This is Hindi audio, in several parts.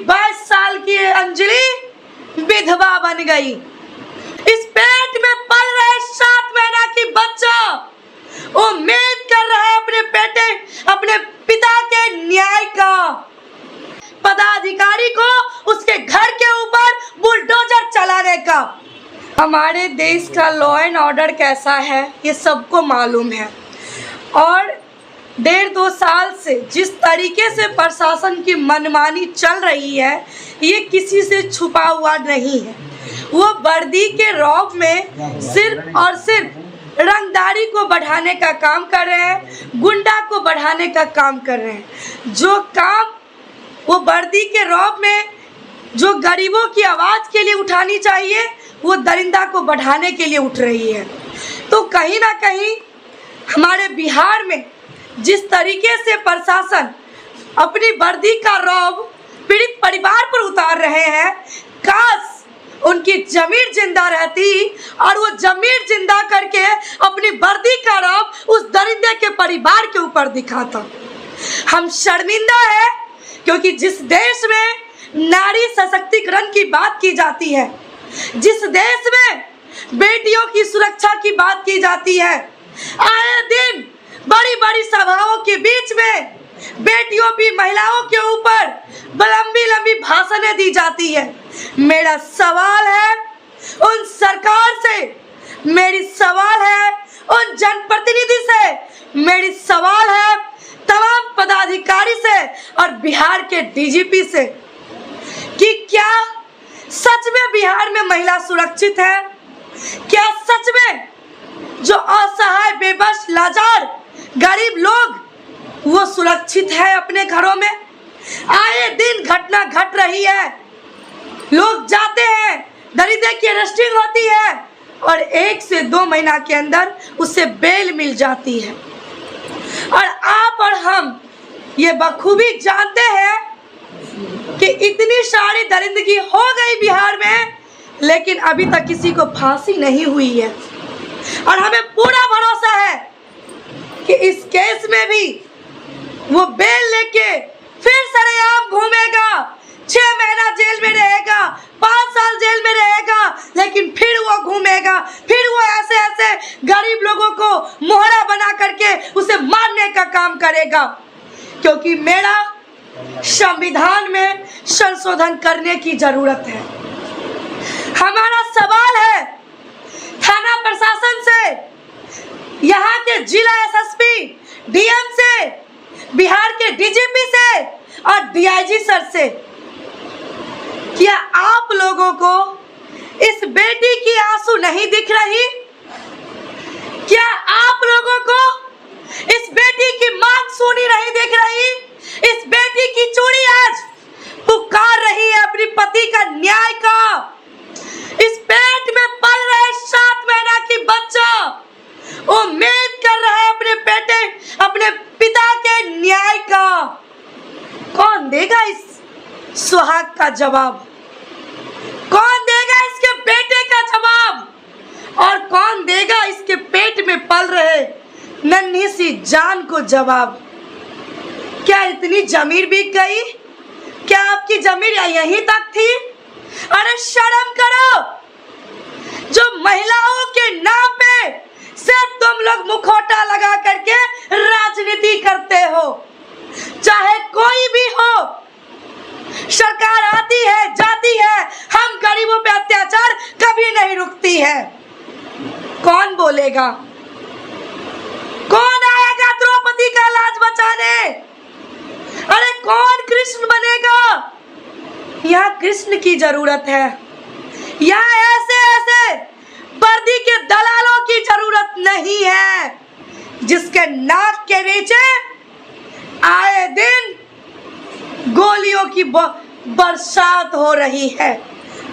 22 साल की अंजलि विधवा बन गई। इस पेट में पल रहे 7 महीना की बच्चा उम्मीद कर रहा है अपने पिता के न्याय का। पदाधिकारी को उसके घर के ऊपर बुलडोजर चलाने का। हमारे देश का लॉ एंड ऑर्डर कैसा है ये सबको मालूम है, और 1.5-2 साल से जिस तरीके से प्रशासन की मनमानी चल रही है ये किसी से छुपा हुआ नहीं है। वो वर्दी के रौब में सिर्फ और सिर्फ रंगदारी को बढ़ाने का काम कर रहे हैं, गुंडा को बढ़ाने का काम कर रहे हैं। जो काम वो वर्दी के रौब में जो गरीबों की आवाज़ के लिए उठानी चाहिए वो दरिंदा को बढ़ाने के लिए उठ रही है। तो कहीं ना कहीं हमारे बिहार में जिस तरीके से प्रशासन अपनी वर्दी का रौब पीड़ित परिवार पर उतार रहे हैं, काश उनकी जमीर जिंदा रहती और वो जमीर जिंदा करके अपनी वर्दी का रौब उस दरिंदे के परिवार के ऊपर दिखाता। हम शर्मिंदा है क्योंकि जिस देश में नारी सशक्तिकरण की बात की जाती है, जिस देश में बेटियों की सुरक्षा की बात की जाती है, आए दिन बड़ी बड़ी सभाओं के बीच में बेटियों की महिलाओं के ऊपर लंबी लंबी भाषणें दी जाती है। मेरा सवाल है उन सरकार से, मेरी सवाल है उन जनप्रतिनिधि से, मेरी सवाल है तमाम पदाधिकारी से और बिहार के डीजीपी से कि क्या सच में बिहार में महिला सुरक्षित है? क्या सच में जो असहाय बेबस लाचार गरीब लोग वो सुरक्षित है अपने घरों में? आए दिन घटना घट रही है, लोग जाते हैं, दरिंदे की अरेस्टिंग होती है और 1 से 2 महीना के अंदर उसे बेल मिल जाती है। और आप और हम ये बखूबी जानते हैं कि इतनी सारी दरिंदगी हो गई बिहार में, लेकिन अभी तक किसी को फांसी नहीं हुई है। और हमें पूरा भरोसा है कि इस केस में भी वो बेल लेके फिर सरेआम घूमेगा, 6 महीना जेल में रहेगा, 5 साल जेल में रहेगा, लेकिन फिर वो घूमेगा, फिर वो ऐसे ऐसे गरीब लोगों को मोहरा बना करके उसे मारने का काम करेगा। क्योंकि मेरा संविधान में संशोधन करने की जरूरत है। हमारा सवाल है थाना प्रशासन से, यहाँ के जिला एसएसपी, डीएम से, बिहार के डीजीपी से और डीआईजी सर से, क्या आप लोगों को इस बेटी की आंसू नहीं दिख रही? क्या आप लोगों को इस बेटी की मांग सुनी नहीं दिख रही? इस बेटी की चूड़ी आज पुकार रही है अपने पति का न्याय का। इस पेट में पल रहे 7 महीना की बच्चा उम्मीद कर रहा है अपने पिता के न्याय का। कौन देगा इस सुहाग का जवाब? कौन देगा इसके बेटे का जवाब? और कौन देगा इसके पेट में पल रहे नन्ही सी जान को जवाब? क्या इतनी जमीर बिक गई? क्या आपकी जमीर यहीं तक थी? अरे शर्म करो, जो महिलाओं के नाम पे सिर्फ तुम लोग मुखौटा लगा करके राजनीति करते हो। चाहे कोई भी हो, सरकार आती है जाती है, हम गरीबों पे अत्याचार कभी नहीं रुकती है। कौन बोलेगा? कौन आएगा द्रौपदी का लाज बचाने? अरे कौन कृष्ण बनेगा? यहाँ कृष्ण की जरूरत है, यहाँ ऐसे ऐसे वर्दी के दलालों की जरूरत नहीं है जिसके नाक के नीचे आए दिन गोलियों की बरसात हो रही है।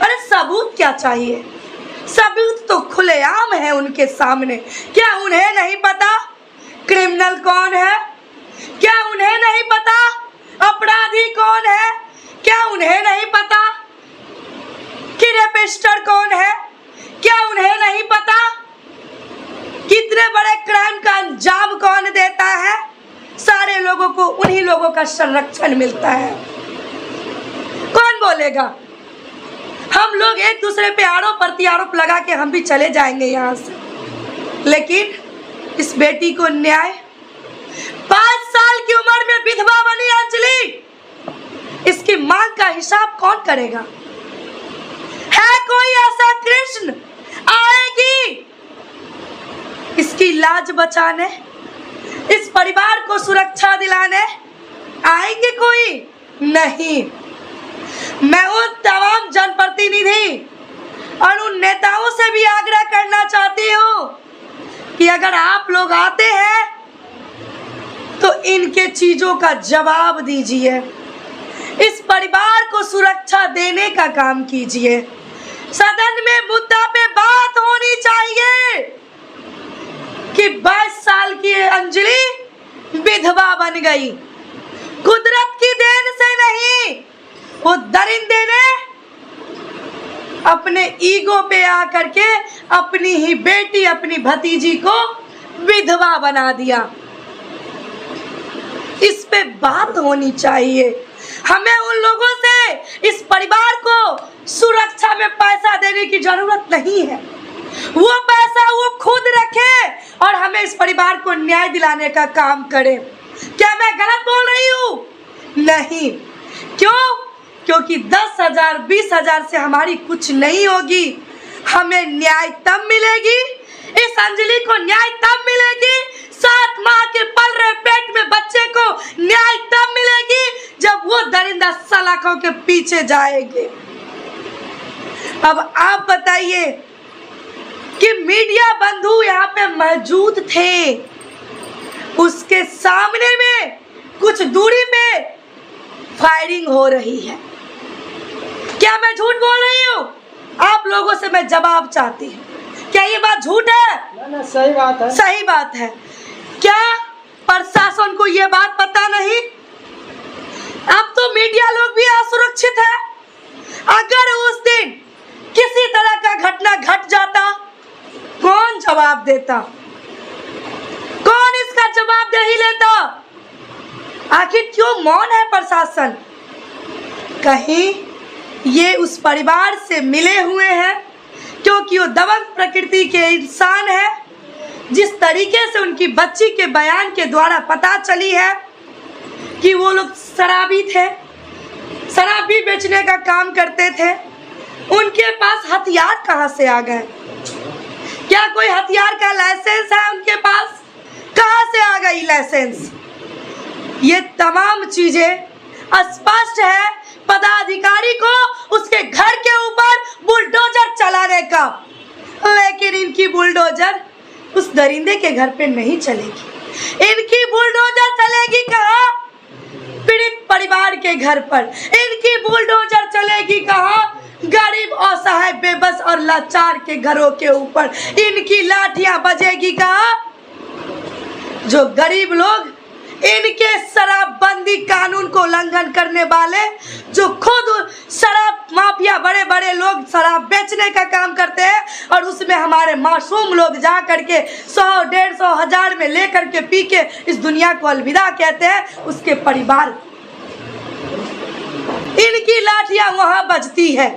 अरे सबूत क्या चाहिए? सबूत तो खुलेआम है उनके सामने। क्या उन्हें नहीं पता क्रिमिनल कौन है? क्या उन्हें नहीं पता अपराधी कौन है? क्या उन्हें नहीं पता कि रेपिस्टर कौन है? क्या उन्हें नहीं पता कितने बड़े क्राइम का अंजाम कौन देता है? सारे लोगों को उन्हीं लोगों का संरक्षण मिलता है। बोलेगा। हम लोग एक दूसरे पे आरोप प्रत्यारोप लगा के हम भी चले जाएंगे यहाँ से, लेकिन इस बेटी को न्याय, 5 साल की उम्र में विधवा बनी अंजलि, इसकी मांग का हिसाब कौन करेगा? है कोई ऐसा कृष्ण आएगी इसकी लाज बचाने, इस परिवार को सुरक्षा दिलाने आएंगे कोई? नहीं। मैं उन तमाम जनप्रतिनिधि और उन नेताओं से भी आग्रह करना चाहती हूँ कि अगर आप लोग आते हैं तो इनके चीजों का जवाब दीजिए, इस परिवार को सुरक्षा देने का काम कीजिए। सदन में मुद्दा पे बात होनी चाहिए कि 22 साल की अंजलि विधवा बन गई, कुदरत की देन से नहीं, वो दरिंदे ने अपने ईगो पे आकर के अपनी ही बेटी, अपनी भतीजी को विधवा बना दिया। इस पे बात होनी चाहिए। हमें उन लोगों से इस परिवार को सुरक्षा में पैसा देने की जरूरत नहीं है, वो पैसा वो खुद रखे और हमें इस परिवार को न्याय दिलाने का काम करे। क्या मैं गलत बोल रही हूँ? नहीं। क्यों? क्योंकि 10,000 20,000 से हमारी कुछ नहीं होगी। हमें न्याय तब मिलेगी, इस अंजलि को न्याय तब मिलेगी, 7 माह के पल रहे पेट में बच्चे को न्याय तब मिलेगी जब वो दरिंदा सलाखों के पीछे जाएंगे। अब आप बताइए कि मीडिया बंधु यहाँ पे मौजूद थे, उसके सामने में कुछ दूरी पे फायरिंग हो रही है। क्या मैं झूठ बोल रही हूँ? आप लोगों से मैं जवाब चाहती हूँ, क्या ये बात झूठ है? ना, सही बात है। सही बात है। क्या प्रशासन को ये बात पता नहीं? अब तो मीडिया लोग भी असुरक्षित है। अगर उस दिन किसी तरह का घटना घट जाता, कौन जवाब देता? कौन इसका जवाबदेही लेता? आखिर क्यों मौन है प्रशासन? कहीं ये उस परिवार से मिले हुए हैं क्योंकि वो दबंग प्रकृति के इंसान है। जिस तरीके से उनकी बच्ची के बयान के द्वारा पता चली है कि वो लोग शराबी थे, शराब भी बेचने का काम करते थे, उनके पास हथियार कहाँ से आ गए? क्या कोई हथियार का लाइसेंस है उनके पास? कहाँ से आ गई लाइसेंस? ये तमाम चीजें स्पष्ट है पदाधिकारी को उसके घर के ऊपर बुलडोजर चलाने का, लेकिन इनकी बुलडोजर उस दरिंदे के घर पे नहीं चलेगी। इनकी बुलडोजर चलेगी कहाँ? पीड़ित परिवार के घर पर। इनकी बुलडोजर चलेगी कहाँ? गरीब, असहाय, बेबस और लाचार के घरों के ऊपर। इनकी लाठियां बजेगी कहाँ? जो गरीब लोग इनके शराबबंदी कानून को उल्लंघन करने वाले, जो खुद शराब माफिया, बड़े बड़े लोग शराब बेचने का काम करते हैं और उसमें हमारे मासूम लोग जा करके 100, 150, 1000 में लेकर के पी के इस दुनिया को अलविदा कहते हैं, उसके परिवार, इनकी लाठियां वहां बजती है।